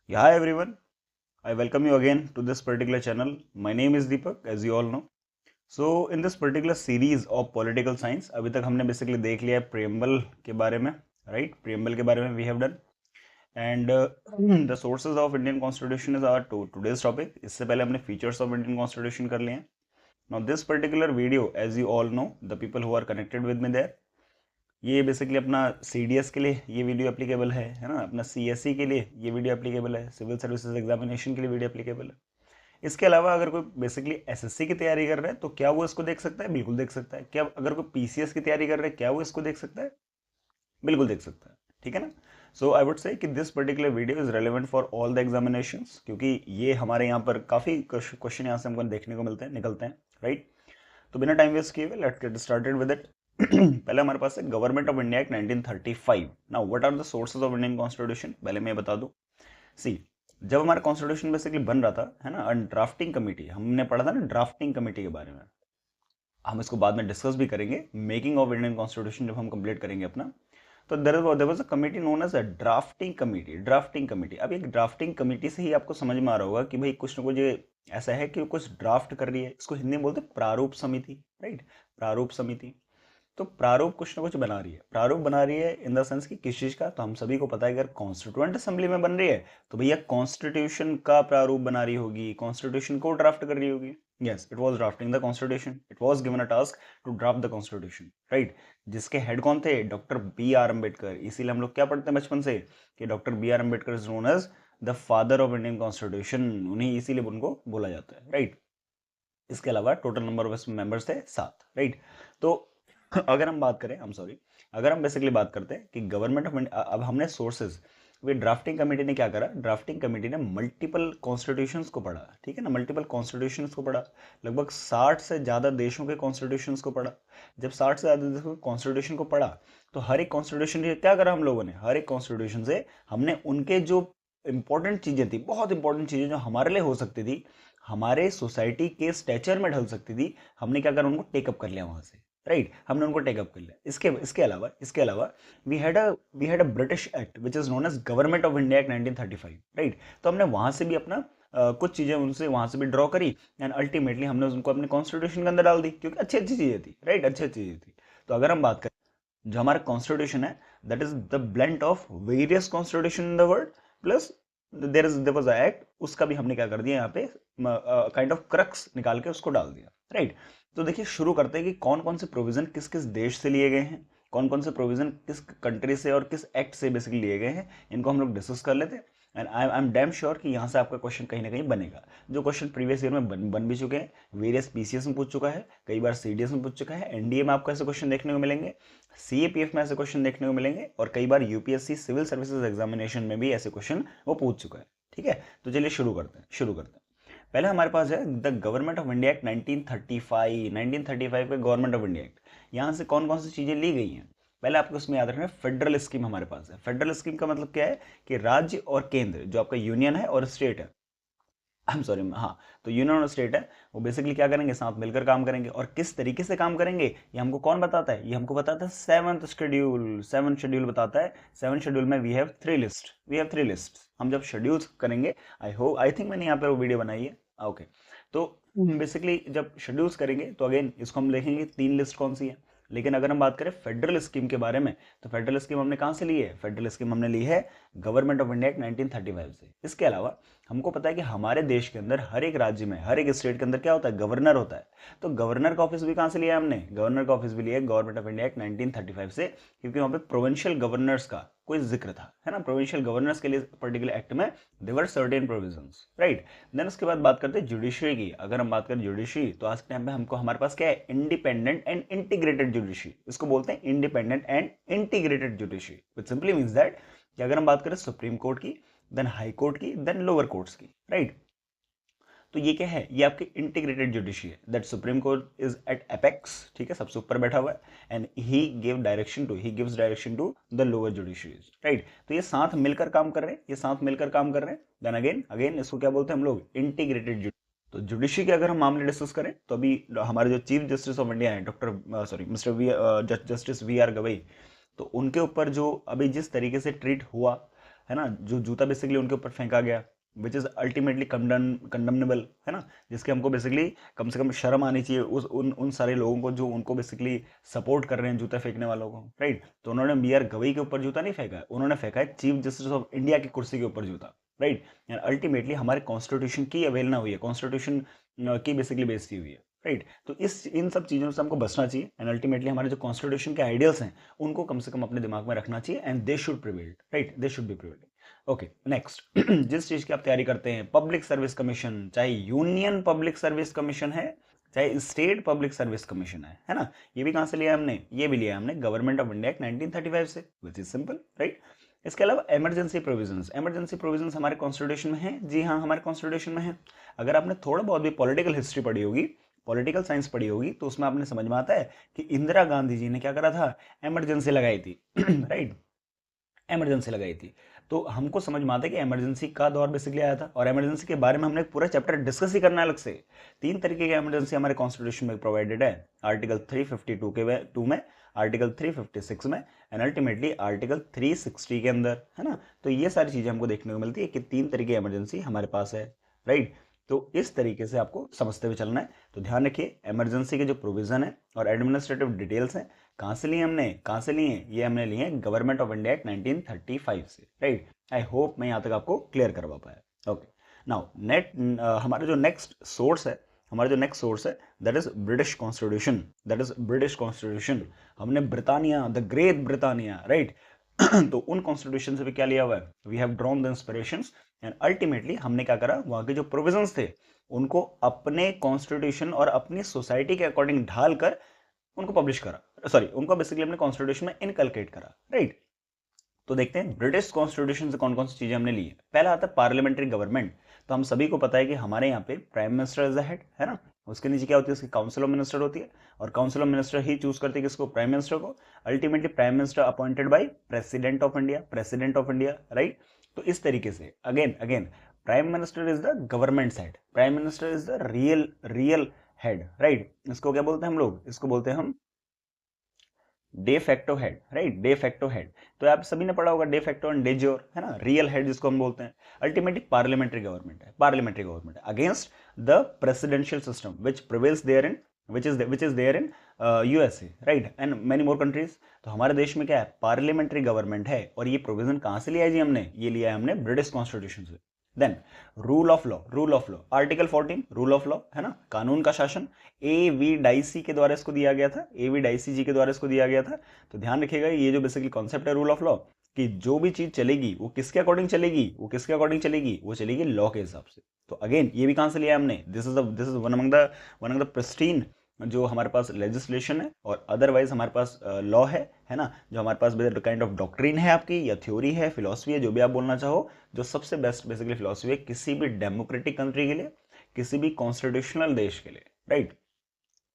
Yeah, hi everyone. I welcome you again to this particular channel. My name is Deepak, as you all know. So, in this particular series of political science, अभी तक हमने basically देख लिया है preamble के बारे में, right? Preamble के बारे में we have done. And the sources of Indian Constitution is our today's topic. इससे पहले हमने features of Indian Constitution कर लिए हैं. Now, this particular video, as you all know, the people who are connected with me there, ये basically अपना CDS के लिए ये वीडियो एप्लीकेबल है ना, अपना CSE के लिए ये वीडियो एप्लीकेबल है, सिविल सर्विसेज एग्जामिनेशन के लिए वीडियो एप्लीकेबल है। इसके अलावा अगर कोई बेसिकली SSC की तैयारी कर रहा है तो क्या वो इसको देख सकता है? बिल्कुल देख सकता है। क्या अगर कोई PCS की तैयारी कर रहा है क्या वो इसको देख सकता है? बिल्कुल देख सकता है। ठीक है ना। सो आई वुड से कि this particular video is relevant for all the examinations, क्योंकि ये हमारे यहाँ पर काफ़ी क्वेश्चन यहाँ से हमको देखने को मिलते हैं, निकलते हैं, राइट। तो बिना टाइम वेस्ट किए हुए let's get started with it. पहले हमारे पास है government of India act 1935। Now what are the sources of Indian constitution, पहले मैं बता दूं। सी, जब हमारा कॉन्स्टिट्यूशन बेसिकली बन रहा था, है ना, ड्राफ्टिंग कमेटी, हमने पढ़ा था ना ड्राफ्टिंग कमेटी के बारे में, हम इसको बाद में डिस्कस भी करेंगे मेकिंग ऑफ इंडियन कॉन्स्टिट्यूशन जब हम कंप्लीट करेंगे अपना। तो there was a committee known as a drafting committee. Drafting committee, अब एक ड्राफ्टिंग कमेटी से ही आपको समझ में आ रहा होगा कि भाई कुछ ना कुछ ये ऐसा है कि कुछ ड्राफ्ट कर रही है। इसको हिंदी में बोलते हैं प्रारूप समिति, राइट, प्रारूप समिति। तो प्रारूप कुछ ना कुछ बना रही है। प्रारूप बना रही है इन द सेंस कि किस चीज का, तो हम सभी को पता है अगर कॉन्स्टिट्यूएंट असेंबली में बन रही है तो भैया कॉन्स्टिट्यूशन का प्रारूप बना रही होगी, कॉन्स्टिट्यूशन को ड्राफ्ट कर रही होगी। Yes, it was drafting the constitution, it was given a task to draft the constitution, right. जिसके हेड कौन थे? Doctor B.R. अम्बेडकर। इसीलिए हम लोग क्या पढ़ते हैं बचपन से कि doctor B.R. Ambedkar is known as the father of Indian constitution. उन्हीं इसीलिए उनको बोला जाता है, राइट। इसके अलावा टोटल नंबर ऑफ मेंबर्स थे 7, राइट। तो अगर हम बात करें, सॉरी, अगर हम बेसिकली बात करते हैं कि गवर्नमेंट ऑफ इंडिया, अब हमने सोर्सेज, वे ड्राफ्टिंग कमेटी ने क्या करा, ड्राफ्टिंग कमेटी ने मल्टीपल कॉन्स्टिट्यूशंस को पढ़ा, ठीक है ना, मल्टीपल कॉन्स्टिट्यूशंस को पढ़ा, लगभग 60 से ज़्यादा देशों के कॉन्स्टिट्यूशंस को पढ़ा। जब 60 से ज़्यादा देशों के कॉन्स्टिट्यूशन को पढ़ा तो हर एक कॉन्स्टिट्यूशन क्या करा हम लोगों ने, हर एक कॉन्स्टिट्यूशन से हमने उनके जो इंपॉर्टेंट चीज़ें थी, बहुत इंपॉर्टेंट चीज़ें जो हमारे लिए हो सकती थी, हमारे सोसाइटी के स्टेचर में ढल सकती थी, हमने क्या करा, उनको टेकअप कर लिया वहां से, राइट। हमने उनको टेकअप कर लिया। इसके अलावा we had a British act which is known as government of India act 1935, right. तो हमने वहां से भी अपना कुछ चीजें उनसे वहां से भी ड्रॉ करी एंड अल्टीमेटली हमने उनको अपने कॉन्स्टिट्यूशन के अंदर डाल दी, क्योंकि अच्छी अच्छी चीजें थी, राइट, अच्छी अच्छी चीजें थी। तो अगर हम बात करें, जो हमारा कॉन्स्टिट्यूशन है that is the blend of various constitution in the world plus there was a act, उसका भी हमने क्या कर दिया यहाँ पे, काइंड ऑफ क्रक्स निकाल के उसको डाल दिया, राइट। तो देखिए शुरू करते हैं कि कौन कौन से प्रोविजन किस किस देश से लिए गए हैं, कौन कौन से प्रोविजन किस कंट्री से और किस एक्ट से बेसिकली लिए गए हैं, इनको हम लोग डिस्कस कर लेते हैं। And I am damn sure कि यहाँ से आपका क्वेश्चन कहीं ना कहीं बनेगा। जो क्वेश्चन प्रीवियस ईयर में बन भी चुके हैं, वेरियस PCS में पूछ चुका है, कई बार CDS में पूछ चुका है, NDA में आपको ऐसे क्वेश्चन देखने को मिलेंगे, CAPF में ऐसे क्वेश्चन देखने को मिलेंगे, और कई बार UPSC सिविल सर्विसेज एग्जामिनेशन में भी ऐसे क्वेश्चन वो पूछ चुका है। ठीक है, तो चलिए शुरू करते हैं। पहले हमारे पास है the government of India act 1935। 1935 का गवर्नमेंट ऑफ इंडिया एक्ट, यहाँ से कौन कौन सी चीजें ली गई हैं, पहले आपको इसमें याद रखना है फेडरल स्कीम हमारे पास है। फेडरल स्कीम का मतलब क्या है कि राज्य और केंद्र, जो आपका यूनियन है और स्टेट है, आई एम सॉरी, हाँ, तो यूनियन और स्टेट है, वो बेसिकली क्या करेंगे, साथ मिलकर काम करेंगे। और किस तरीके से काम करेंगे ये हमको कौन बताता है, ये हमको बताता है सेवंथ शेड्यूल। सेवंथ शेड्यूल बताता है। सेवंथ शेड्यूल में वी हैव थ्री लिस्ट। हम जब शेड्यूल करेंगे, आई थिंक मैंने यहाँ पर वो वीडियो बनाई है, ओके। तो बेसिकली जब शेड्यूल्स करेंगे तो अगेन इसको हम देखेंगे 3 लिस्ट कौन सी है। लेकिन अगर हम बात करें फेडरल स्कीम के बारे में, तो फेडरल स्कीम हमने कहाँ से ली है, फेडरल स्कीम हमने ली है गवर्नमेंट ऑफ इंडिया एक्ट 1935 से। इसके अलावा हमको पता है कि हमारे देश के अंदर हर एक राज्य में, हर एक स्टेट के अंदर क्या होता है, गवर्नर होता है। तो गवर्नर का ऑफिस भी कहाँ से लिया है हमने, गवर्नर का ऑफिस भी लिया है गवर्नमेंट ऑफ इंडिया एक्ट 1935 से, क्योंकि वहाँ पे प्रोविंशियल गवर्नर्स का कोई जिक्र था, है ना। प्रोविंशियल गवर्नर्स के लिए पर्टिकुलर एक्ट में देवर सर्टेन प्रोविजंस, राइट। देन उसके बाद बात करते हैं जुडिशरी की। अगर हम बात करें जुडिशरी, तो आज के टाइम पे हमको हमारे पास क्या है, इंडिपेंडेंट एंड इंटीग्रेटेड जुडिशरी। इसको बोलते हैं independent and integrated judiciary, which simply means that कि अगर हम बात करें सुप्रीम कोर्ट की, देन हाई कोर्ट की, देन लोअर कोर्ट्स की, राइट। तो ये क्या है, ये आपकी इंटीग्रेटेड जुडिशरी है। That supreme court is at apex, ठीक है, सबसे ऊपर बैठा हुआ है, and he gives direction to the lower judiciaries, right. तो ये साथ मिलकर काम कर रहे हैं, देन अगेन इसको क्या बोलते हैं हम लोग, इंटीग्रेटेड जुडिशरी। तो जुडिशरी के अगर हम मामले डिस्कस करें, तो अभी हमारे जो चीफ जस्टिस ऑफ इंडिया है doctor sorry mister justice V.R. Gavai, तो उनके ऊपर जो अभी जिस तरीके से ट्रीट हुआ, है ना, जो जूता बेसिकली उनके ऊपर फेंका गया, विच इज़ अल्टीमेटली कंडमनेबल, है ना, जिसके हमको बेसिकली कम से कम शर्म आनी चाहिए उन सारे लोगों को जो उनको बेसिकली सपोर्ट कर रहे हैं जूता फेंकने वालों को, राइट। तो उन्होंने बी आर गवई के ऊपर जूता नहीं फेंका है, उन्होंने फेंका है चीफ जस्टिस ऑफ इंडिया की कुर्सी के ऊपर जूता, राइट। एंड अल्टीमेटली हमारे कॉन्स्टिट्यूशन की अवेलना हुई है, कॉन्स्टिट्यूशन की बेसिकली बेइज्जती हुई है, राइट। तो इन सब चीज़ों से हमको बचना चाहिए एंड अल्टीमेटली हमारे जो कॉन्स्टिट्यूशन के आइडियल्स हैं उनको कम से कम अपने दिमाग में रखना चाहिए and they should prevail, right, they should be prevailing. Okay, next जिस चीज़ की आप तैयारी करते हैं, पब्लिक सर्विस कमीशन, चाहे यूनियन पब्लिक सर्विस कमीशन है चाहे स्टेट पब्लिक सर्विस कमीशन है ना, ये भी कहाँ से लिया हमने, ये भी लिया हमने गवर्नमेंट ऑफ इंडिया एक्ट 1935 से, विच इज सिंपल, राइट। इसके अलावा इमरजेंसी प्रोविजंस हमारे कॉन्स्टिट्यूशन में है, जी हाँ हमारे कॉन्स्टिट्यूशन में है। अगर आपने थोड़ा बहुत भी पॉलिटिकल हिस्ट्री पढ़ी होगी, पॉलिटिकल साइंस पढ़ी होगी, तो उसमें आपने समझ में आता है कि इंदिरा गांधी जी ने क्या करा था, इमरजेंसी लगाई थी राइट, इमरजेंसी लगाई थी। तो हमको समझ में आता है कि इमरजेंसी का दौर बेसिकली आया था और इमरजेंसी के बारे में हमने पूरा चैप्टर डिस्कस ही करना है अलग से। 3 तरीके की इमरजेंसी हमारे कॉन्स्टिट्यूशन में प्रोवाइडेड है, आर्टिकल 352 के 2 में, आर्टिकल 356 में एंड अल्टीमेटली आर्टिकल 360 के अंदर, है ना। तो ये सारी चीजें हमको देखने को मिलती है कि 3 तरीके की इमरजेंसी हमारे पास है, राइट। तो इस तरीके से आपको समझते हुए चलना है। तो ध्यान रखिए इमरजेंसी के जो प्रोविजन है और एडमिनिस्ट्रेटिव डिटेल्स हैं कहाँ से लिए हमने, कहाँ से लिए, ये हमने लिए गवर्नमेंट ऑफ इंडिया एक्ट 1935 से, राइट। आई होप मैं यहाँ तक आपको क्लियर करवा पाया। ओके, नाउ हमारा जो नेक्स्ट सोर्स है दैट इज ब्रिटिश कॉन्स्टिट्यूशन, हमने Britannia, the great Britannia, right तो उन कॉन्स्टिट्यूशन से भी क्या लिया हुआ है, we have drawn the inspirations and ultimately हमने क्या करा, वहां के जो प्रोविजंस थे उनको अपने कॉन्स्टिट्यूशन और अपनी सोसाइटी के अकॉर्डिंग ढालकर उनको पब्लिश करा, सॉरी उनको बेसिकली अपने कॉन्स्टिट्यूशन में इनकलकेट करा, राइट। तो देखते हैं ब्रिटिश कॉन्स्टिट्यूशन से कौन कौन सी चीजें हमने ली है। पहला आता है पार्लियामेंट्री गवर्नमेंट। तो हम सभी को पता है कि हमारे यहाँ पे prime minister is the head, है ना, उसके नीचे क्या होती है, उसकी काउंसिल ऑफ मिनिस्टर होती है और council of minister he choose करते हैं किसको, प्राइम मिनिस्टर को। Ultimately prime minister appointed by president of India, right. तो इस तरीके से again prime minister is the government head, prime minister is the real head, right. इसको क्या बोलते हैं हम लोग, इसको बोलते हैं हम de facto head, right, de facto head. तो आप सभी ने पढ़ा होगा de facto and de jure, है ना, रियल हेड जिसको हम बोलते हैं। Ultimately parliamentary government against the presidential system which prevails there in which is there in USA, right, and many more countries। तो हमारे देश में क्या है, पार्लियामेंट्री गवर्नमेंट है और ये प्रोविजन कहां से लिया है जी हमने, ये लिया है हमने ब्रिटिश कॉन्स्टिट्यूशन से। Then rule of law, article 14 rule of law, है ना, कानून का शासन, A.V. डाइसी के द्वारा इसको दिया गया था, A.V. डाइसी जी के द्वारा इसको दिया गया था। तो ध्यान रखिएगा ये जो बेसिकली कॉन्सेप्ट है रूल ऑफ लॉ, कि जो भी चीज चलेगी वो किसके अकॉर्डिंग चलेगी, वो चलेगी लॉ के हिसाब से। तो अगेन ये भी कहां से लिया हमने, this is one among the pristine जो हमारे पास लेजिस्लेशन है और अदरवाइज हमारे पास लॉ है ना, जो हमारे पास काइंड ऑफ डॉक्ट्रिन है आपकी या थ्योरी है, फिलॉसफी है, जो भी आप बोलना चाहो, जो सबसे बेस्ट बेसिकली फिलॉसफी है किसी भी डेमोक्रेटिक कंट्री के लिए, किसी भी कॉन्स्टिट्यूशनल देश के लिए, right.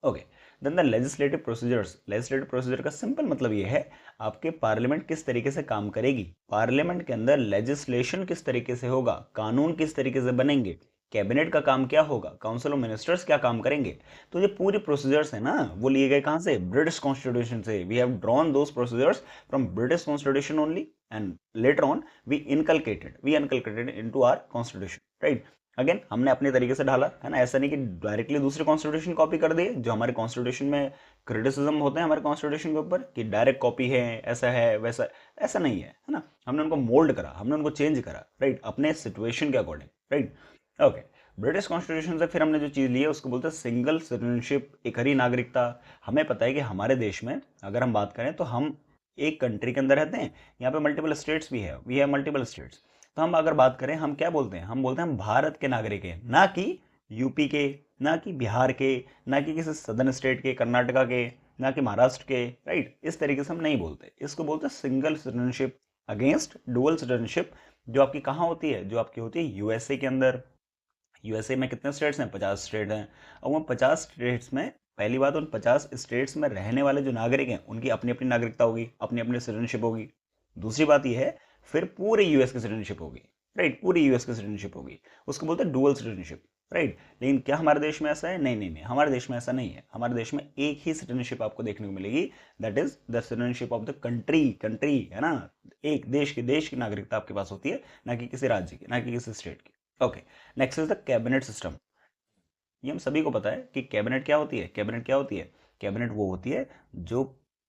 Okay, then the legislative procedure का सिंपल मतलब ये है आपके पार्लियामेंट किस तरीके से काम करेगी, पार्लियामेंट के अंदर लेजिस्लेशन किस तरीके से होगा, कानून किस तरीके से बनेंगे, कैबिनेट का काम क्या होगा, काउंसिल ऑफ मिनिस्टर्स क्या काम करेंगे। तो ये पूरी प्रोसीजर्स है ना वो लिए गए कहां से, ब्रिटिश कॉन्स्टिट्यूशन से। We have drawn those procedures from British constitution only and later on we inculcated into our constitution, right. Again हमने अपने तरीके से ढाला, है ना, ऐसा नहीं कि डायरेक्टली दूसरे कॉन्स्टिट्यूशन कॉपी कर दिए, जो हमारे कॉन्स्टिट्यूशन में क्रिटिसिज्म होते हैं हमारे कॉन्स्टिट्यूशन के ऊपर कि डायरेक्ट कॉपी है, ऐसा है वैसा, ऐसा नहीं है ना। हमने उनको मोल्ड करा, हमने उनको चेंज करा, राइट, अपने सिचुएशन के according, right. Okay, British constitution से फिर हमने जो चीज़ ली है उसको बोलते हैं सिंगल सिटीजनशिप, एक हरी नागरिकता। हमें पता है कि हमारे देश में अगर हम बात करें तो हम एक कंट्री के अंदर रहते हैं, यहाँ पे मल्टीपल स्टेट्स भी है, वी हैव मल्टीपल स्टेट्स। तो हम अगर बात करें हम क्या बोलते हैं, हम बोलते हैं हम भारत के नागरिक हैं, ना कि यूपी के, ना कि बिहार के, ना कि किसी सदर्न स्टेट के, कर्नाटका के, ना कि महाराष्ट्र के, राइट। इस तरीके से हम नहीं बोलते, इसको बोलते हैं single citizenship against dual citizenship, जो आपकी कहाँ होती है, जो आपकी होती है यूएसए के अंदर। यूएसए में कितने स्टेट्स हैं, 50 स्टेट हैं, और वो 50 स्टेट्स में पहली बात उन 50 स्टेट्स में रहने वाले जो नागरिक हैं उनकी अपनी अपनी नागरिकता होगी, अपनी अपनी सिटीजनशिप होगी। दूसरी बात यह है फिर पूरे यूएस की सिटीजनशिप होगी, राइट, पूरी यूएस की सिटीजनशिप होगी, उसको बोलते हैं डुअल सिटीजनशिप, राइट। लेकिन क्या हमारे देश में ऐसा है? नहीं नहीं नहीं, हमारे देश में ऐसा नहीं है। हमारे देश में एक ही सिटीजनशिप आपको देखने को मिलेगी, that is the citizenship of the country. Country है ना, एक देश की नागरिकता आपके पास होती है, ना कि किसी राज्य की, ना कि किसी स्टेट की। Okay, next is the cabinet system. ये हम सभी को पता है कि कैबिनेट क्या होती है। कैबिनेट क्या होती है? कैबिनेट वो होती है जो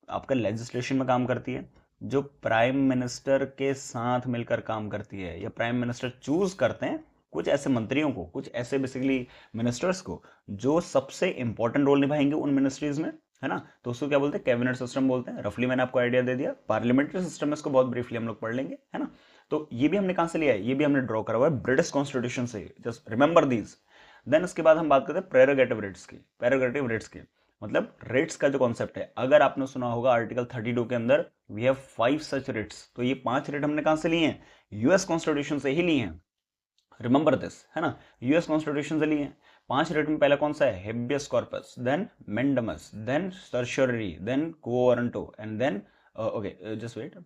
आपका लेजिस्लेशन में काम करती है, जो प्राइम मिनिस्टर के साथ मिलकर काम करती है, या प्राइम मिनिस्टर चूज करते हैं कुछ ऐसे मंत्रियों को, कुछ ऐसे बेसिकली मिनिस्टर्स को जो सबसे इंपॉर्टेंट रोल निभाएंगे उन मिनिस्ट्रीज में, है ना। तो उसको क्या बोलते हैं? कैबिनेट सिस्टम बोलते हैं। रफली मैंने आपको आइडिया दे दिया। पार्लियामेंट्री सिस्टम में इसको बहुत ब्रीफली हम लोग पढ़ लेंगे, है ना। तो ये भी हमने कहां से लिया है? ये भी हमने ड्रॉ करा हुआ है ब्रिटिश कॉन्स्टिट्यूशन से, जस्ट रिमेंबर दीज। देन उसके बाद हम बात करते हैं प्रेरोगेटिव रेट्स की। प्रेरोगेटिव रेट्स की मतलब रेट्स का जो कॉन्सेप्ट है, अगर आपने सुना होगा आर्टिकल 32 के अंदर वी हैव 5 सच रेट्स, तो ये 5 रेट हमने कहां से लिए हैं? यूएस कॉन्स्टिट्यूशन से ही लिए हैं। रिमेंबर दिस, है ना, यूएस कॉन्स्टिट्यूशन से लिए हैं। 5 रेट में पहला कौन सा है? Habeas corpus, then mandamus, then certiorari, then quo warranto, and then okay just wait,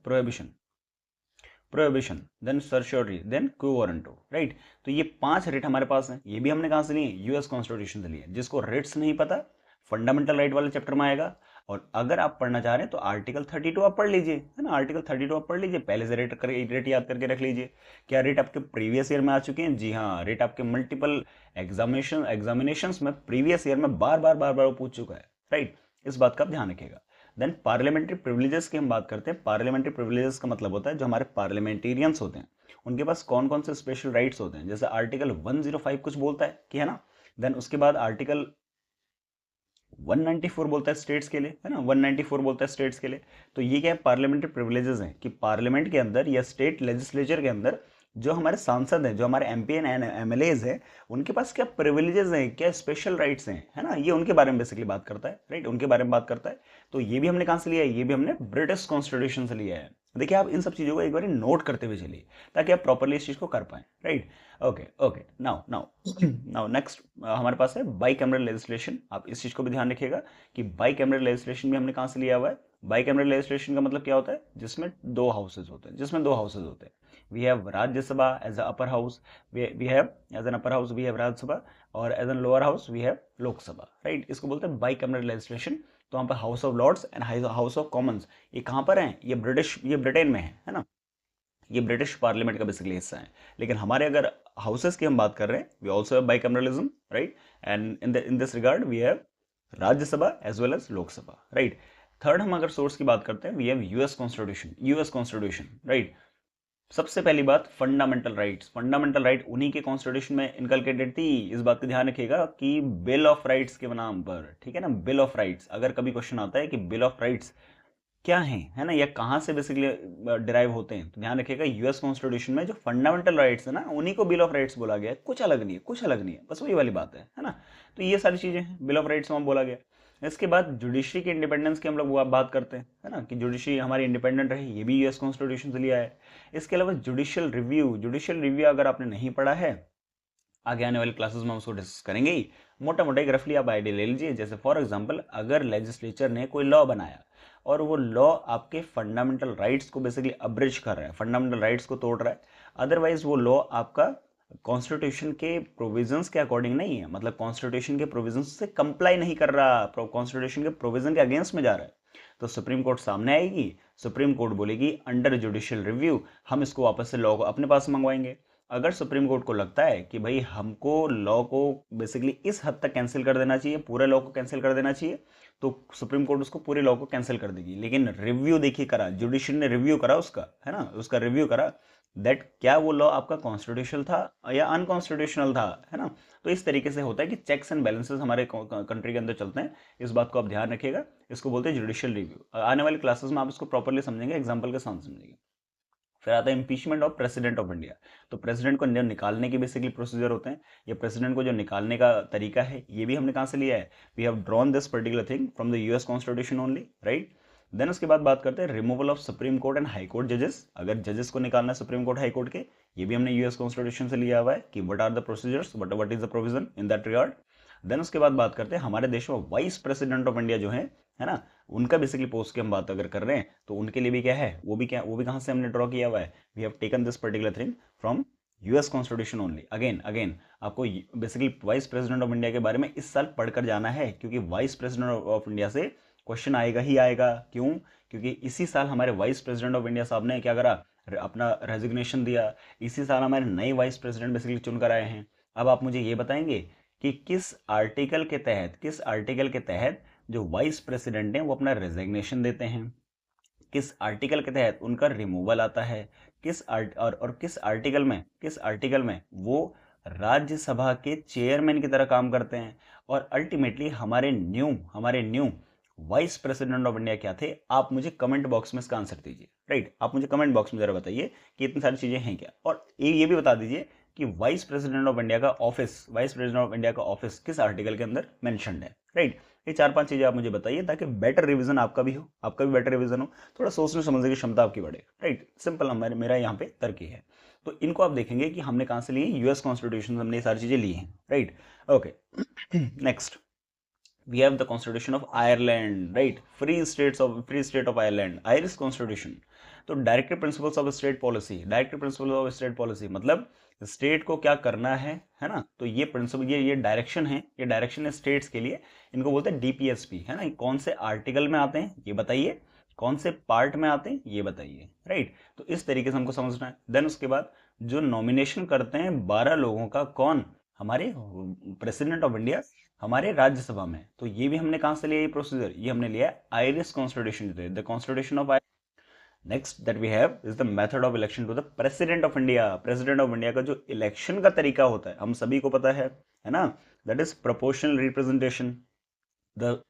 prohibition, then certiorari, then quo warranto, right. तो ये 5 रेट हमारे पास हैं। ये भी हमने कहां से लिए? यूएस कॉन्स्टिट्यूशन से लिए। जिसको रेट्स नहीं पता, फंडामेंटल राइट वाले चैप्टर में आएगा। और अगर आप पढ़ना चाह रहे हैं तो आर्टिकल 32 आप पढ़ लीजिए, है ना। आर्टिकल 32 आप पढ़ लीजिए, पहले से रेट याद करके रख लीजिए। क्या रेट आपके प्रीवियस ईयर में आ चुके हैं? जी हाँ, रेट आपके मल्टीपल एग्जामिनेशंस में प्रीवियस ईयर में बार बार वो पूछ चुका है, राइट। इस बात का आप ध्यान रखिएगा। देन पार्लियामेंट्री प्रिविलेजेस की हम बात करते हैं। पार्लियामेंट्री प्रिविलेजेस का मतलब होता है जो हमारे पार्लियामेंटेरियंस होते हैं उनके पास कौन कौन से स्पेशल राइट्स होते हैं। जैसे आर्टिकल 105 कुछ बोलता है कि, है ना। देन उसके बाद आर्टिकल 194 बोलता है स्टेट्स के लिए, है ना। 194 बोलता है स्टेट्स के लिए। तो ये क्या है? पार्लियामेंट्री प्रिविलेजेस हैं कि पार्लियामेंट के अंदर या स्टेट लेजिस्लेचर के अंदर जो हमारे सांसद हैं, जो हमारे एमपी एंड एमएलएज हैं, उनके पास क्या प्रिविलेजेस हैं, क्या स्पेशल राइट्स हैं, है ना। ये उनके बारे में बेसिकली बात करता है, राइट, उनके बारे में बात करता है। तो ये भी हमने कहां से लिया है? ये भी हमने ब्रिटिश कॉन्स्टिट्यूशन से लिया है। देखिए, आप इन सब चीजों को एक बार नोट करते हुए चलिए ताकि आप प्रॉपरली इस चीज को कर पाए, right. Okay okay, now now now next हमारे पास है बाई कैमरल लेजिस्लेशन। आप इस चीज को भी ध्यान रखिएगा कि बाई कैमरल लेजिस्लेशन भी हमने कहां से लिया हुआ है। बाई कैमरल लेजिस्लेशन का मतलब क्या होता है? जिसमें दो हाउसेज होते हैं, we have Rajya Sabha as an upper house, we have as an upper house we have Rajya Sabha, और as an lower house we have लोक सभा, राइट। इसको बोलते हैं बाइकैमरल लेजिस्लेशन। तो वहाँ पर House of Lords and House of Commons, ये कहाँ पर हैं? ये ब्रिटेन में है ना। ये ब्रिटिश पार्लियामेंट का बेसिकली हिस्सा है। लेकिन हमारे अगर हाउसेस की हम बात कर रहे हैं, we also have bicameralism, right. And in this regard we have Rajya Sabha as well as Lok Sabha, right. Third, हम अगर सोर्स की बात करते हैं, we have US constitution, right. सबसे पहली बात, फंडामेंटल राइट्स। फंडामेंटल राइट उन्हीं के कॉन्स्टिट्यूशन में इनकलकेटेड थी। इस बात का ध्यान रखिएगा कि बिल ऑफ राइट्स के नाम पर, ठीक है ना, बिल ऑफ राइट्स। अगर कभी क्वेश्चन आता है कि बिल ऑफ राइट्स क्या है ना, या कहां से बेसिकली डिराइव होते हैं, तो ध्यान रखिएगा यूएस कॉन्स्टिट्यूशन में जो फंडामेंटल राइट्स है ना, उन्हीं को बिल ऑफ राइट्स बोला गया है। कुछ अलग नहीं है, बस वही वाली बात है ना। तो ये सारी चीजें हैं, बिल ऑफ राइट्स में बोला गया। इसके बाद जुडिशरी के इंडिपेंडेंस की हम लोग बात करते हैं, है ना, कि जुडिशरी हमारी इंडिपेंडेंट रहे, ये भी यूएस कॉन्स्टिट्यूशन से लिया है। इसके अलावा जुडिशियल रिव्यू अगर आपने नहीं पढ़ा है, आगे आने वाली क्लासेस में हम उसको डिस्कस करेंगे ही। मोटा मोटा एक रफली आप आइडिया ले लीजिए। जैसे फॉर एग्जांपल, अगर लेजिस्लेचर ने कोई लॉ बनाया और वो लॉ आपके फंडामेंटल राइट्स को बेसिकली अब्रिज कर रहा है, फंडामेंटल राइट्स को तोड़ रहा है, अदरवाइज वो लॉ आपका कॉन्स्टिट्यूशन के प्रोविजंस के अकॉर्डिंग नहीं है, मतलब कॉन्स्टिट्यूशन के प्रोविजंस से कंप्लाई नहीं कर रहा, कॉन्स्टिट्यूशन के प्रोविजन के अगेंस्ट में जा रहा है, तो सुप्रीम कोर्ट सामने आएगी। सुप्रीम कोर्ट बोलेगी अंडर जुडिशियल रिव्यू हम इसको वापस से लॉ को अपने पास मंगवाएंगे। अगर सुप्रीम कोर्ट को लगता है कि भाई हमको लॉ को बेसिकली इस हद तक कैंसिल कर देना चाहिए, पूरे लॉ को कैंसिल कर देना चाहिए, तो सुप्रीम कोर्ट उसको पूरे लॉ को कैंसिल कर देगी। लेकिन रिव्यू देखिए करा, जुडिशियल ने रिव्यू करा उसका, है ना, उसका रिव्यू करा दैट क्या वो लॉ आपका कॉन्स्टिट्यूशनल था या अनकॉन्स्टिट्यूशनल था, है ना। तो इस तरीके से होता है कि चेक्स एंड बैलेंसेस हमारे कंट्री के अंदर चलते हैं। इस बात को आप ध्यान रखिएगा, इसको बोलते हैं जुडिशियल रिव्यू। आने वाली क्लासेस में आप इसको प्रॉपर्ली समझेंगे, एग्जाम्पल के साथ समझेंगे। फिर आता है impeachment of president of India. तो प्रेसिडेंट को निकालने के बेसिकली प्रोसीजर होते हैं, या प्रेसिडेंट को जो निकालने का तरीका है, ये भी हमने कहां से लिया है? We have drawn this particular thing from the US constitution only, right. Then उसके बाद बात करते हैं removal of supreme court and high court जजेस। अगर जजेस को निकालना है सुप्रीम कोर्ट हाई कोर्ट के, ये भी हमने यूएस कॉन्स्टिट्यूशन से लिया हुआ है कि what are the procedures, what is the provision in that regard. Then उसके बाद बात करते हैं हमारे देश में वाइस प्रेसिडेंट ऑफ इंडिया जो है ना, उनका बेसिकली पोस्ट की हम बात अगर कर रहे हैं तो उनके लिए भी क्या है, वो भी कहां से हमने ड्रॉ किया हुआ है? We have taken this particular thing from US constitution only. Again again आपको basically vice president of India के बारे में इस साल पढ़कर जाना है, क्योंकि वाइस प्रेसिडेंट ऑफ इंडिया से क्वेश्चन आएगा ही आएगा। क्यों? क्योंकि इसी साल हमारे वाइस प्रेसिडेंट ऑफ इंडिया साहब ने क्या करा, अपना रेजिग्नेशन दिया। इसी साल हमारे नए वाइस प्रेसिडेंट बेसिकली चुनकर आए हैं। अब आप मुझे ये बताएंगे कि किस आर्टिकल के तहत जो वाइस प्रेसिडेंट हैं वो अपना रेजिग्नेशन देते हैं, किस आर्टिकल के तहत उनका रिमूवल आता है, किस आर्टिकल में वो राज्यसभा के चेयरमैन की तरह काम करते हैं, और अल्टीमेटली हमारे new vice president of India क्या थे। आप मुझे कमेंट बॉक्स में इसका आंसर दीजिए। राइट, आप मुझे कमेंट बॉक्स में जरा बताइए कि इतनी सारी चीजें हैं क्या, और ये भी बता दीजिए कि वाइस प्रेसिडेंट ऑफ इंडिया का ऑफिस किस आर्टिकल के अंदर मेंशन्ड है। राइट, ये 4-5 चीजें आप मुझे बताइए ताकि बेटर रिवीजन आपका भी बेटर रिवीजन हो, थोड़ा सोचने समझने की क्षमता आपकी बढ़े। राइट, सिंपल मेरा यहाँ पे तर्क है। तो इनको आप देखेंगे कि हमने कहाँ से लिए, यूएस कॉन्स्टिट्यूशन, हमने ये सारी चीजें ली हैं। Right, okay. Next we have the constitution of Ireland, right? Free state of Ireland, Irish constitution। तो directive principles of state policy मतलब स्टेट को क्या करना है ना। तो ये प्रिंसिपल, ये डायरेक्शन है स्टेट्स के लिए। इनको बोलते हैं डीपीएसपी, है ना। कौन से आर्टिकल में आते हैं ये बताइए, कौन से पार्ट में आते हैं ये बताइए। राइट, तो इस तरीके से हमको समझना है। देन उसके बाद जो नॉमिनेशन करते हैं 12 लोगों का, कौन, हमारे प्रेसिडेंट ऑफ इंडिया हमारे राज्यसभा में। तो ये भी हमने कहां से लिया, ये प्रोसीजर ये हमने लिया आयरिश कॉन्स्टिट्यूशन से, the constitution of. Next that we have is the method of election to the president of India. President of India का जो इलेक्शन का तरीका होता है हम सभी को पता है ना। That is proportional representation, the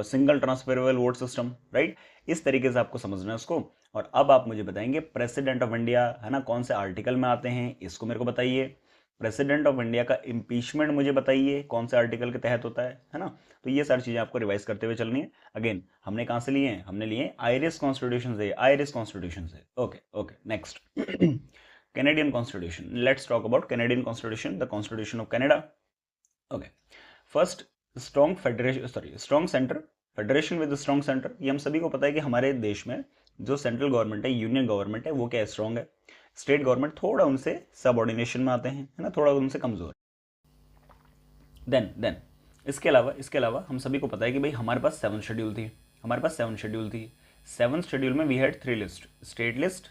single transferable vote system. Right, इस तरीके से आपको समझना है उसको। और अब आप मुझे बताएंगे प्रेसिडेंट ऑफ इंडिया, है ना, कौन से आर्टिकल में आते हैं, इसको मेरे को बताइए। प्रेसिडेंट ऑफ इंडिया का इम्पीचमेंट मुझे बताइए कौन से आर्टिकल के तहत होता है ना। तो ये सारी चीजें आपको रिवाइज करते हुए चलनी है। अगेन हमने कहां से लिए हैं, हमने लिए आयरिश कॉन्स्टिट्यूशन से। Okay okay, next Canadian constitution. Let's talk about Canadian constitution, the constitution of Canada. Okay, first strong centre, federation with strong centre. ये हम सभी को पता है कि हमारे देश में जो सेंट्रल गवर्नमेंट है, यूनियन गवर्नमेंट है, वो क्या स्ट्रॉन्ग है। स्टेट गवर्नमेंट थोड़ा उनसे सबऑर्डिनेशन में आते हैं, है ना, थोड़ा उनसे कमजोर। देन इसके अलावा हम सभी को पता है कि भाई हमारे पास 7 शेड्यूल थी। 7 शेड्यूल में we had 3 list,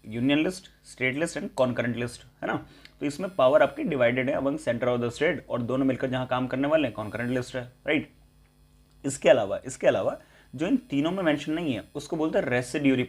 union list, state list and concurrent list, है ना। तो इसमें पावर आपकी डिवाइडेड है among centre of the state, और दोनों मिलकर जहां काम करने वाले हैं कॉन्करेंट लिस्ट है। राइट, इसके अलावा जो इन तीनों में मेंशन नहीं है उसको बोलते हैं रेसिड्यूरी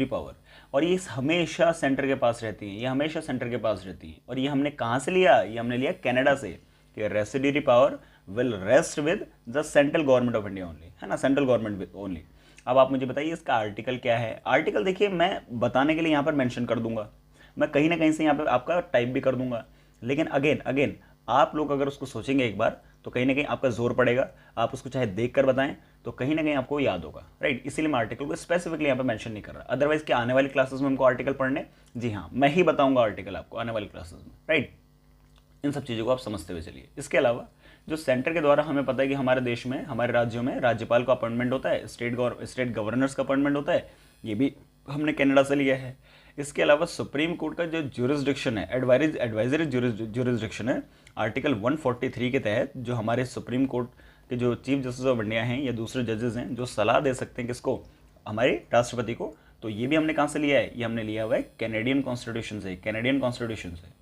पावर, और ये हमेशा सेंटर के पास रहती है, और ये हमने कहां से लिया, ये हमने लिया कनाडा से, कि residuary power will rest with the central government of India only, है ना, सेंट्रल गवर्नमेंट ओनली। अब आप मुझे बताइए इसका आर्टिकल क्या है। आर्टिकल देखिए मैं बताने के लिए यहाँ पर मेंशन कर दूंगा, मैं कहीं ना कहीं से यहाँ पर आपका टाइप भी कर दूंगा, लेकिन अगेन आप लोग अगर उसको सोचेंगे एक बार तो कहीं ना कहीं आपका जोर पड़ेगा, आप उसको चाहे देख कर बताएं तो कहीं ना कहीं आपको याद होगा। राइट, इसीलिए मैं आर्टिकल को स्पेसिफिकली यहाँ पे मेंशन नहीं कर रहा। अदरवाइज क्या आने वाली क्लासेस में हमको आर्टिकल पढ़ने, जी हाँ मैं ही बताऊंगा आर्टिकल आपको आने वाली क्लासेस में। राइट, इन सब चीज़ों को आप समझते हुए चलिए। इसके अलावा जो सेंटर के द्वारा हमें पता है कि हमारे देश में, हमारे राज्यों में राज्यपाल का अपॉइंटमेंट होता है, स्टेट गवर्नर्स का अपॉइंटमेंट होता है, ये भी हमने कनाडा से लिया है। इसके अलावा सुप्रीम कोर्ट का जो ज्यूरिसडिक्शन है, एडवाइजरी ज्यूरिसडिक्शन है, आर्टिकल 143 के तहत जो हमारे सुप्रीम कोर्ट के जो चीफ जस्टिस ऑफ इंडिया हैं या दूसरे जजेस हैं जो सलाह दे सकते हैं किसको, हमारे राष्ट्रपति को, तो ये भी हमने कहाँ से लिया है, ये हमने लिया हुआ है कैनेडियन कॉन्स्टिट्यूशन से।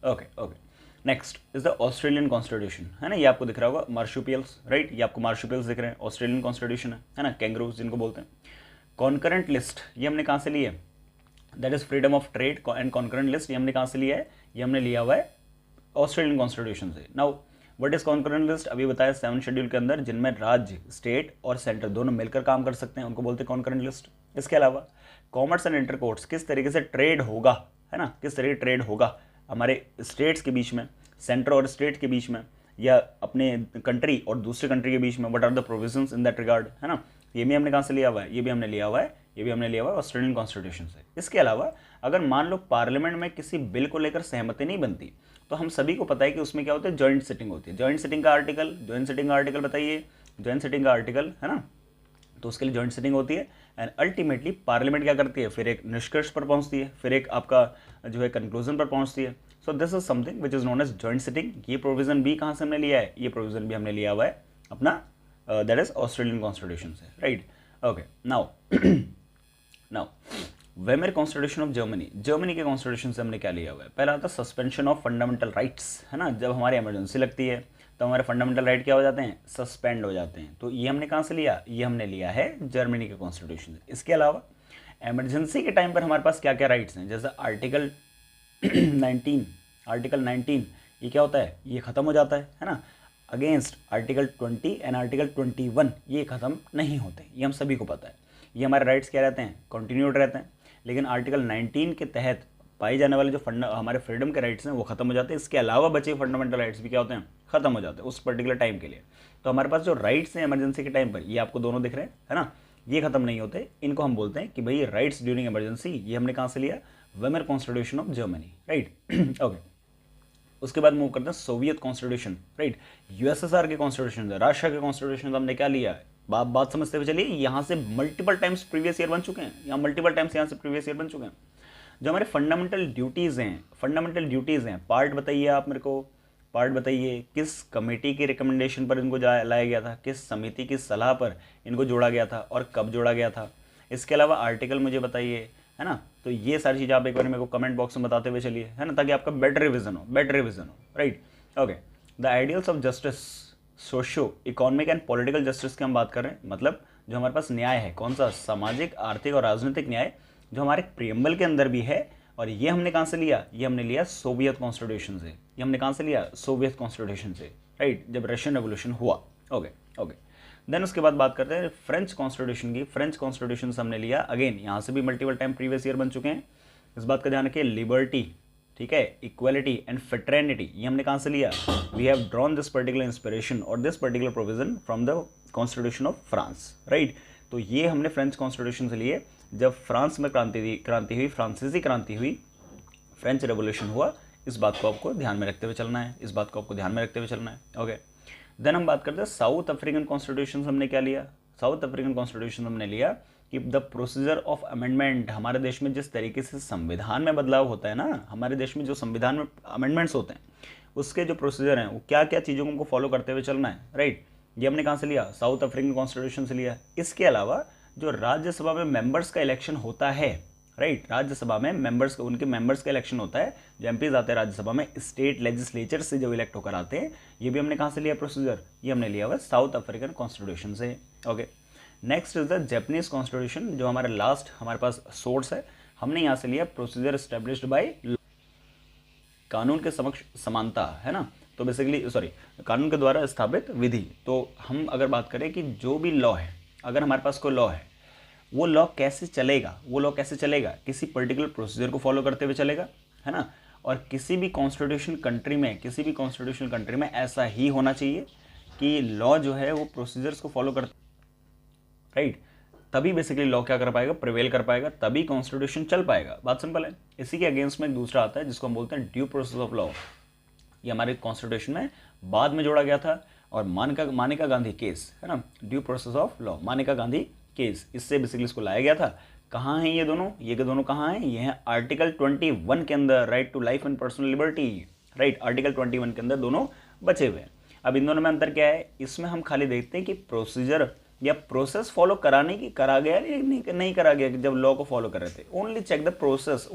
Okay, next is the Australian constitution, है ना, ये आपको दिख रहा होगा मार्शुपियल्स। राइट, ये आपको मार्शुपियल्स दिख रहे हैं, ऑस्ट्रेलियन कॉन्स्टिट्यूशन है ना, कैंगरूज जिनको बोलते हैं। कॉन्करेंट लिस्ट ये हमने कहाँ से लिया है, that is freedom of trade and concurrent list, ये हमने कहाँ से लिया है, ये हमने लिया हुआ है ऑस्ट्रेलियन कॉन्स्टिट्यूशन से। Now what is concurrent list, अभी बताया 7 शेड्यूल के अंदर जिनमें राज्य, स्टेट और सेंटर दोनों मिलकर काम कर सकते हैं, उनको बोलते हैं कॉन्करेंट लिस्ट। इसके अलावा कॉमर्स एंड इंटरकोर्ट्स, किस तरीके से ट्रेड होगा, है ना, किस तरीके ट्रेड होगा हमारे स्टेट्स के बीच में, सेंटर और स्टेट के बीच में, या अपने कंट्री और दूसरे कंट्री के बीच में, what are the provisions in that regard, है ना, ये भी हमने कहाँ से लिया हुआ है, ये भी हमने लिया हुआ है ऑस्ट्रेलियन कॉन्स्टिट्यूशन से। इसके अलावा अगर मान लो पार्लियामेंट में किसी बिल को लेकर सहमति नहीं बनती तो हम सभी को पता है कि उसमें क्या होता है, जॉइंट सिटिंग होती है। जॉइंट सिटिंग का आर्टिकल बताइए, जॉइंट सिटिंग का आर्टिकल, है ना, तो उसके लिए जॉइंट सिटिंग होती है एंड अल्टीमेटली पार्लियामेंट क्या करती है, फिर एक निष्कर्ष पर पहुंचती है, फिर एक आपका जो है कंक्लूजन पर पहुंचती है. So this is something which is known as joint sitting. ये प्रोविजन भी कहाँ से हमने लिया है, ये प्रोविजन भी हमने लिया हुआ है अपना दैट इज ऑस्ट्रेलियन कॉन्स्टिट्यूशन से, right. Okay, now Weimar constitution of Germany. Germany के कॉन्स्टिट्यूशन से हमने क्या लिया हुआ है, पहला आता है सस्पेंशन ऑफ फंडामेंटल राइट्स, है ना. जब हमारी इमरजेंसी लगती है तो हमारे फंडामेंटल राइट क्या हो जाते हैं, सस्पेंड हो जाते हैं. तो ये हमने कहाँ से लिया, ये हमने लिया है जर्मनी के कॉन्स्टिट्यूशन से. इसके अलावा इमरजेंसी के टाइम पर हमारे पास क्या क्या राइट्स हैं, जैसे आर्टिकल 19 ये क्या होता है, ये खत्म हो जाता है ना. अगेंस्ट आर्टिकल 20 एंड आर्टिकल 21 ये खत्म नहीं होते, ये हम सभी को पता है. ये हमारे राइट्स क्या रहते हैं, कंटिन्यूड रहते हैं. लेकिन आर्टिकल 19 के तहत पाए जाने वाले जो हमारे फ्रीडम के राइट्स हैं वो खत्म हो जाते हैं. इसके अलावा बचे फंडामेंटल राइट्स भी क्या होते हैं, खत्म हो जाते हैं उस पर्टिकुलर टाइम के लिए. तो हमारे पास जो राइट्स हैं इमरजेंसी के टाइम पर, ये आपको दोनों दिख रहे हैं, है ना, ये खत्म नहीं होते. इनको हम बोलते हैं कि भाई राइट्स ड्यूरिंग इमरजेंसी. ये हमने कहाँ से लिया, Weimar constitution of Germany, right. Okay, उसके बाद मूव करते हैं सोवियत कॉन्स्टिट्यूशन, राइट. यूएसएसआर के कॉन्स्टिट्यूशन, रशिया के कॉन्स्टिट्यूशन हमने क्या लिया है, बात समझते हुए चलिए. यहाँ से मल्टीपल टाइम्स प्रीवियस ईयर बन चुके हैं, यहाँ मल्टीपल टाइम्स यहाँ से प्रीवियस ईयर बन चुके हैं. जो हमारे फंडामेंटल ड्यूटीज़ हैं, पार्ट बताइए आप मेरे को, पार्ट बताइए किस कमेटी की रिकमेंडेशन पर इनको लाया गया था, किस समिति की सलाह पर इनको जोड़ा गया था और कब जोड़ा गया था. इसके अलावा आर्टिकल मुझे बताइए, है ना. तो ये सारी चीज़ें आप एक बार मेरे को कमेंट बॉक्स में बताते हुए चलिए, है ना, ताकि आपका बेटर रिविजन हो, right. Okay, the ideals of justice, socio economic and political justice की हम बात कर रहे हैं. मतलब जो हमारे पास न्याय है, कौन सा, सामाजिक, आर्थिक और राजनीतिक न्याय, जो हमारे प्रियम्बल के अंदर भी है. और ये हमने कहाँ से लिया, ये हमने लिया सोवियत कॉन्स्टिट्यूशन से. ये हमने कहाँ से लिया, सोवियत कॉन्स्टिट्यूशन से, राइट, जब रशियन रेवोल्यूशन हुआ. ओके. देन उसके बाद बात करते हैं फ्रेंच कॉन्स्टिट्यूशन की. फ्रेंच कॉन्स्टिट्यूशन से हमने लिया, अगेन यहाँ से भी मल्टीपल टाइम प्रीवियस ईयर बन चुके हैं. इस बात का ध्यान रखिए, लिबर्टी, ठीक है, इक्वलिटी एंड फ्रेटर्निटी, ये हमने कहाँ से लिया, we have drawn this particular inspiration और this particular provision from the constitution of France, right. तो ये हमने फ्रेंच कॉन्स्टिट्यूशन से लिए जब फ्रांस में क्रांति हुई, फ्रांसीसी क्रांति हुई, फ्रेंच रेवोल्यूशन हुआ. इस बात को आपको ध्यान में रखते हुए चलना है, ओके. देन हम बात करते हैं साउथ अफ्रीकन कॉन्स्टिट्यूशन. हमने क्या लिया, साउथ अफ्रीकन कॉन्स्टिट्यूशन हमने लिया कि द प्रोसीजर ऑफ अमेंडमेंट, हमारे देश में जिस तरीके से संविधान में बदलाव होता है ना, हमारे देश में जो संविधान में अमेंडमेंट्स होते हैं उसके जो प्रोसीजर हैं वो क्या क्या चीज़ों को हमको फॉलो करते हुए चलना है, राइट. ये हमने कहाँ से लिया, साउथ अफ्रीकन कॉन्स्टिट्यूशन से लिया. इसके अलावा जो राज्यसभा में मेंबर्स का इलेक्शन होता है, राइट, राज्यसभा में उनके मेंबर्स का इलेक्शन होता है, जो एमपीज आते हैं राज्यसभा में स्टेट लेजिस्लेचर से जो इलेक्ट होकर आते हैं, ये भी हमने कहाँ से लिया प्रोसीजर, ये हमने लिया हुआ साउथ अफ्रीकन कॉन्स्टिट्यूशन से. Okay, next is the Japanese constitution, जो हमारा लास्ट हमारे पास सोर्स है. हमने यहाँ से लिया प्रोसीजर एस्टेब्लिश्ड बाय, कानून के समक्ष समानता, है ना. तो बेसिकली कानून के द्वारा स्थापित विधि. तो हम अगर बात करें कि जो भी लॉ है, अगर हमारे पास कोई लॉ है, वो लॉ कैसे चलेगा, किसी पर्टिकुलर प्रोसीजर को फॉलो करते हुए चलेगा, है ना. और किसी भी कॉन्स्टिट्यूशन कंट्री में ऐसा ही होना चाहिए कि लॉ जो है वो प्रोसीजर्स को फॉलो करते, राइट. तभी बेसिकली लॉ क्या कर पाएगा, प्रिवेल कर पाएगा, तभी कॉन्स्टिट्यूशन चल पाएगा. बात सिंपल है. इसी के अगेंस्ट में एक दूसरा आता है जिसको हम बोलते हैं ड्यू प्रोसेस ऑफ लॉ. ये हमारे कॉन्स्टिट्यूशन में बाद में जोड़ा गया था. और मानेका गांधी केस, है ना, ड्यू प्रोसेस ऑफ लॉ, मानेका गांधी केस, इससे बेसिकली इसको लाया गया था. कहाँ हैं ये दोनों कहाँ हैं, ये हैं आर्टिकल 21 के अंदर, right to life and personal liberty, right. Article 21 के अंदर दोनों बचे हुए हैं. अब इन दोनों में अंतर क्या है, इसमें हम खाली देखते हैं कि प्रोसीजर या प्रोसेस फॉलो करा गया या नहीं करा गया जब लॉ को फॉलो कर रहे थे. Only check the process,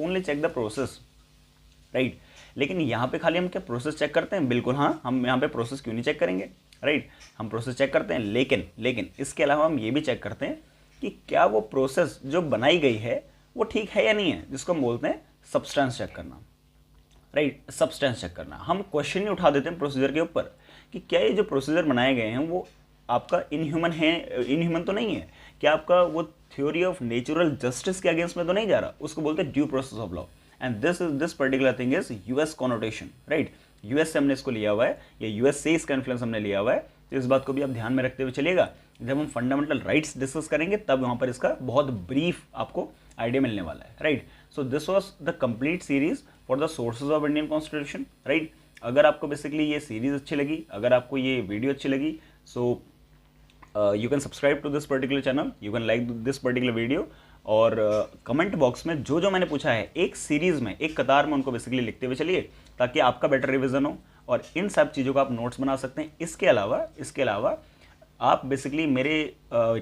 right. लेकिन यहाँ पे खाली हम क्या प्रोसेस चेक करते हैं, बिल्कुल हाँ, हम यहाँ पे प्रोसेस क्यों नहीं चेक करेंगे, राइट. हम प्रोसेस चेक करते हैं, लेकिन इसके अलावा हम ये भी चेक करते हैं कि क्या वो प्रोसेस जो बनाई गई है वो ठीक है या नहीं है, जिसको हम बोलते हैं सब्सटेंस चेक करना, राइट. सब्सटेंस चेक करना. हम क्वेश्चन ही उठा देते हैं प्रोसीजर के ऊपर कि क्या ये जो प्रोसीजर बनाए गए हैं वो आपका इनह्यूमन तो नहीं है, क्या आपका वो थ्योरी ऑफ नेचुरल जस्टिस के अगेंस्ट में तो नहीं जा रहा. उसको बोलते हैं due process of law. And this particular thing is US connotation, right. US से हमने इसको लिया हुआ है, या यूएस से इसका इन्फ्लुएंस हमने लिया हुआ है. तो इस बात को भी आप ध्यान में रखते हुए चलिएगा. जब हम फंडामेंटल राइट्स डिस्कस करेंगे तब वहाँ पर इसका बहुत ब्रीफ आपको आइडिया मिलने वाला है, right. So this was the complete series for the sources of Indian constitution, right. अगर आपको बेसिकली ये सीरीज अच्छी लगी, अगर आपको ये वीडियो अच्छी लगी, so you can subscribe to this particular channel, you can like this particular video, और कमेंट बॉक्स में जो जो मैंने पूछा है एक सीरीज़ में, एक कतार में उनको बेसिकली लिखते हुए चलिए, ताकि आपका बेटर रिवीजन हो और इन सब चीज़ों का आप नोट्स बना सकते हैं। इसके अलावा आप बेसिकली मेरे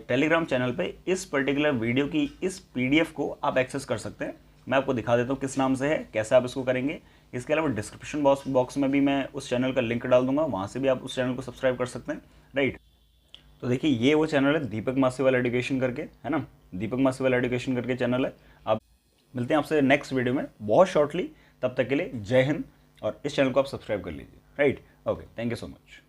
टेलीग्राम चैनल पे इस पर्टिकुलर वीडियो की इस पीडीएफ को आप एक्सेस कर सकते हैं। मैं आपको दिखा देता हूँ किस नाम से है, कैसे आप इसको करेंगे। इसके अलावा डिस्क्रिप्शन बॉक्स में भी मैं उस चैनल का लिंक डाल दूंगा, वहाँ से भी आप उस चैनल को सब्सक्राइब कर सकते हैं, राइट। तो देखिए ये वो चैनल है दीपक मासीवाल एजुकेशन करके, है ना, दीपक मासीवाल एजुकेशन करके चैनल है। आप मिलते हैं आपसे नेक्स्ट वीडियो में बहुत शॉर्टली, तब तक के लिए जय हिंद, और इस चैनल को आप सब्सक्राइब कर लीजिए, right. Okay, thank you so much.